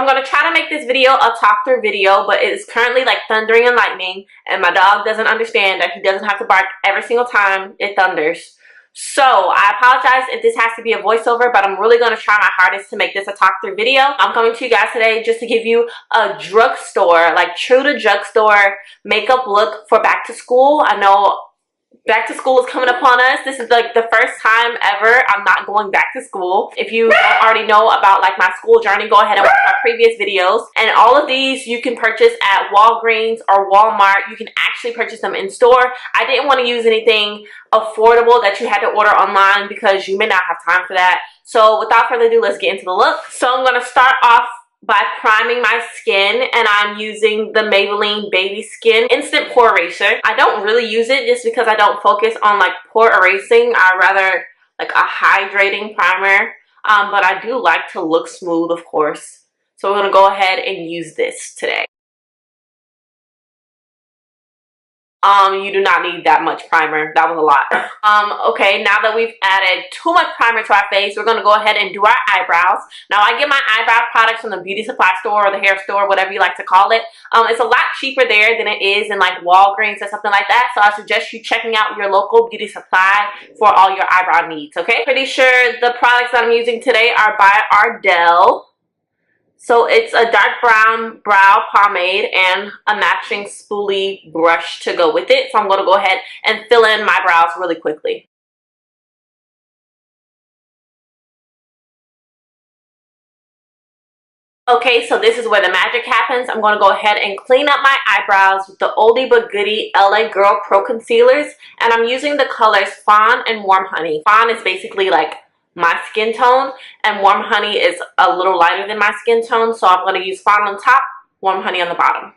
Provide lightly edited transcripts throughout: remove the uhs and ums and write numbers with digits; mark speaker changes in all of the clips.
Speaker 1: I'm going to try to make this video a talk through video, but it is currently like thundering and lightning, and my dog doesn't understand that he doesn't have to bark every single time it thunders. So I apologize if this has to be a voiceover, but I'm really going to try my hardest to make this a talk through video. I'm coming to you guys today just to give you a drugstore, like true to drugstore makeup look for back to school. I know back to school is coming upon us. This is like the first time ever I'm not going back to school. If you don't already know about like my school journey, go ahead and watch my previous videos. And all of these you can purchase at Walgreens or Walmart. You can actually purchase them in store. I didn't want to use anything affordable that you had to order online because you may not have time for that. So without further ado, let's get into the look. So I'm going to start off by priming my skin, and I'm using the Maybelline Baby Skin Instant Pore Eraser. I don't really use it just because I don't focus on like pore erasing. I rather like a hydrating primer, but I do like to look smooth, of course. So we're going to go ahead and use this today. You do not need that much primer. That was a lot. Okay, now that we've added too much primer to our face, we're going to go ahead and do our eyebrows. Now, I get my eyebrow products from the beauty supply store or the hair store, whatever you like to call it. It's a lot cheaper there than it is in like Walgreens or something like that. So I suggest you checking out your local beauty supply for all your eyebrow needs, okay? Pretty sure the products that I'm using today are by Ardell. So it's a dark brown brow pomade and a matching spoolie brush to go with it. So I'm going to go ahead and fill in my brows really quickly. Okay, so this is where the magic happens. I'm going to go ahead and clean up my eyebrows with the oldie but goodie LA Girl Pro Concealers. And I'm using the colors Fawn and Warm Honey. Fawn is basically like my skin tone, and Warm Honey is a little lighter than my skin tone, so I'm going to use Fawn on top, Warm Honey on the bottom.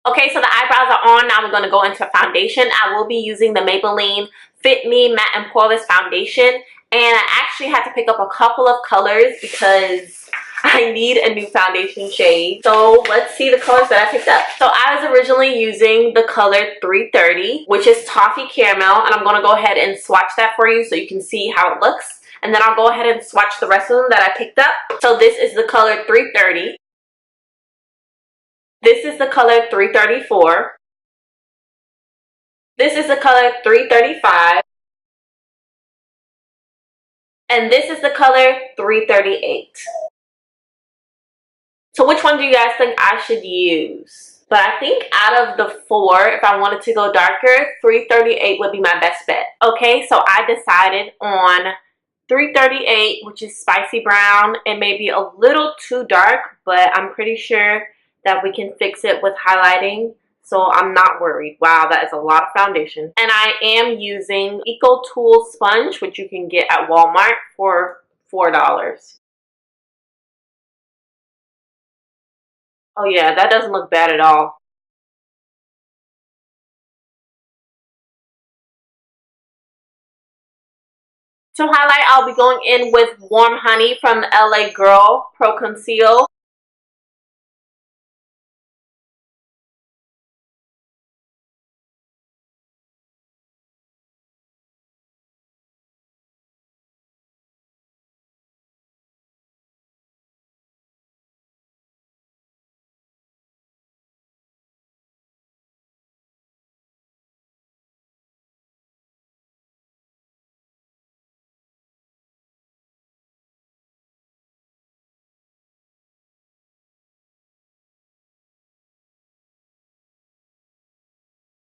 Speaker 1: Okay, so the eyebrows are on. Now we're going to go into foundation. I will be using the Maybelline Fit Me Matte and Poreless Foundation, and I actually had to pick up a couple of colors because I need a new foundation shade. So let's see the colors that I picked up. So I was originally using the color 330, which is Toffee Caramel, and I'm going to go ahead and swatch that for you so you can see how it looks. And then I'll go ahead and swatch the rest of them that I picked up. So this is the color 330. This is the color 334. This is the color 335. And this is the color 338. So which one do you guys think I should use? But I think out of the four, if I wanted to go darker, 338 would be my best bet. Okay, so I decided on 338, which is spicy brown. It may be a little too dark, but I'm pretty sure that we can fix it with highlighting. So I'm not worried. Wow, that is a lot of foundation. And I am using Eco Tool Sponge, which you can get at Walmart for $4. Oh yeah, that doesn't look bad at all. To highlight, I'll be going in with Warm Honey from the LA Girl Pro Conceal.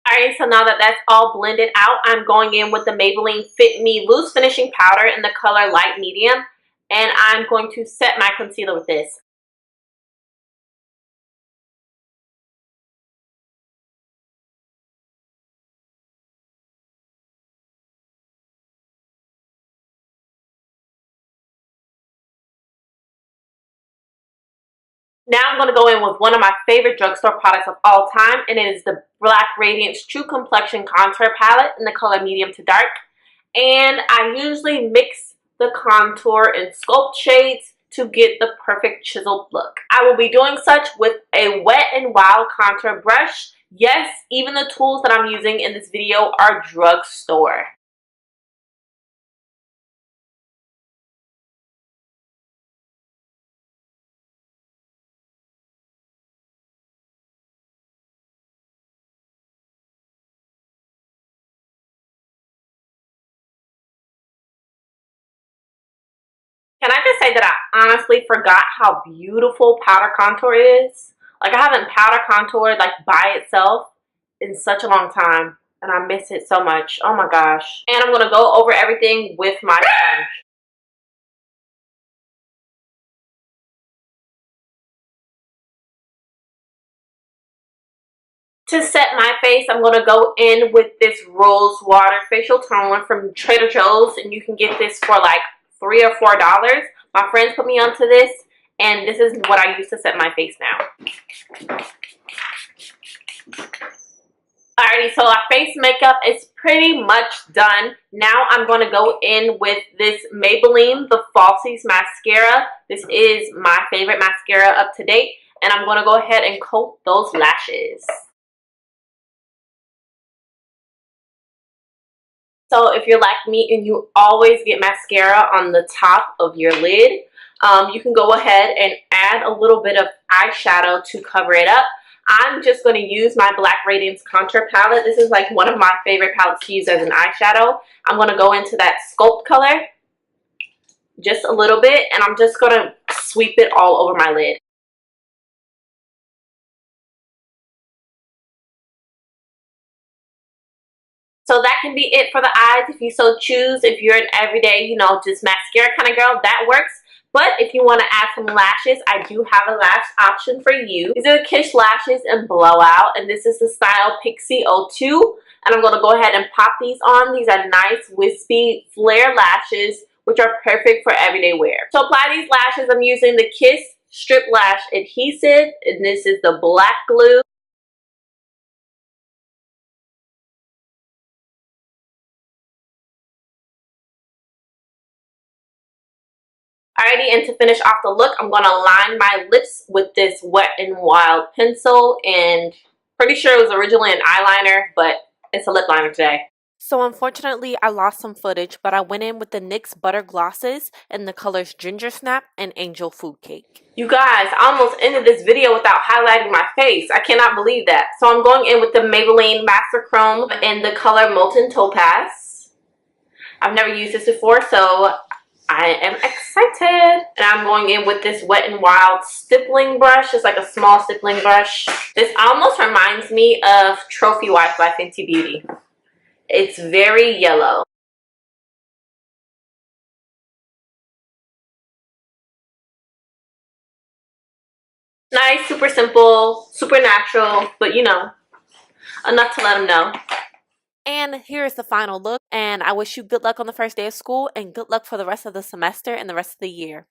Speaker 1: Alright, so now that that's all blended out, I'm going in with the Maybelline Fit Me Loose Finishing Powder in the color Light Medium. And I'm going to set my concealer with this. Now I'm going to go in with one of my favorite drugstore products of all time, and it is the Black Radiance True Complexion Contour Palette in the color Medium to Dark. And I usually mix the contour in sculpt shades to get the perfect chiseled look. I will be doing such with a Wet n Wild contour brush. Yes, even the tools that I'm using in this video are drugstore. say that I honestly forgot how beautiful powder contour is. Like, I haven't powder contoured like by itself in such a long time, and I miss it so much. Oh my gosh. And I'm gonna go over everything with my sponge. To set my face, I'm going to go in with this Rose Water Facial Toner from Trader Joe's, and you can get this for like $3 or $4. My friends put me onto this, and this is what I use to set my face now. Alrighty, so our face makeup is pretty much done. Now I'm going to go in with this Maybelline The Falsies Mascara. This is my favorite mascara up to date, and I'm going to go ahead and coat those lashes. So if you're like me and you always get mascara on the top of your lid, you can go ahead and add a little bit of eyeshadow to cover it up. I'm just going to use my Black Radiance Contour Palette. This is like one of my favorite palettes to use as an eyeshadow. I'm going to go into that Sculpt color, just a little bit, and I'm just going to sweep it all over my lid. So that can be it for the eyes if you so choose. If you're an everyday, you know, just mascara kind of girl, that works. But if you want to add some lashes, I do have a lash option for you. These are the Kish Lashes in Blowout, and this is the style Pixie 02. And I'm going to go ahead and pop these on. These are nice, wispy, flare lashes, which are perfect for everyday wear. To apply these lashes, I'm using the Kiss Strip Lash Adhesive, and this is the black glue. Alrighty, and to finish off the look, I'm going to line my lips with this Wet n Wild pencil, and pretty sure it was originally an eyeliner, but it's a lip liner today. So unfortunately, I lost some footage, but I went in with the NYX Butter Glosses in the colors Ginger Snap and Angel Food Cake. You guys, I almost ended this video without highlighting my face. I cannot believe that. So I'm going in with the Maybelline Master Chrome in the color Molten Topaz. I've never used this before, so I am excited. And I'm going in with this Wet n Wild stippling brush. It's like a small stippling brush. This almost reminds me of Trophy Wife by Fenty Beauty. It's very yellow. Nice, super simple, super natural, but you know, enough to let them know. And here's the final look, and I wish you good luck on the first day of school and good luck for the rest of the semester and the rest of the year.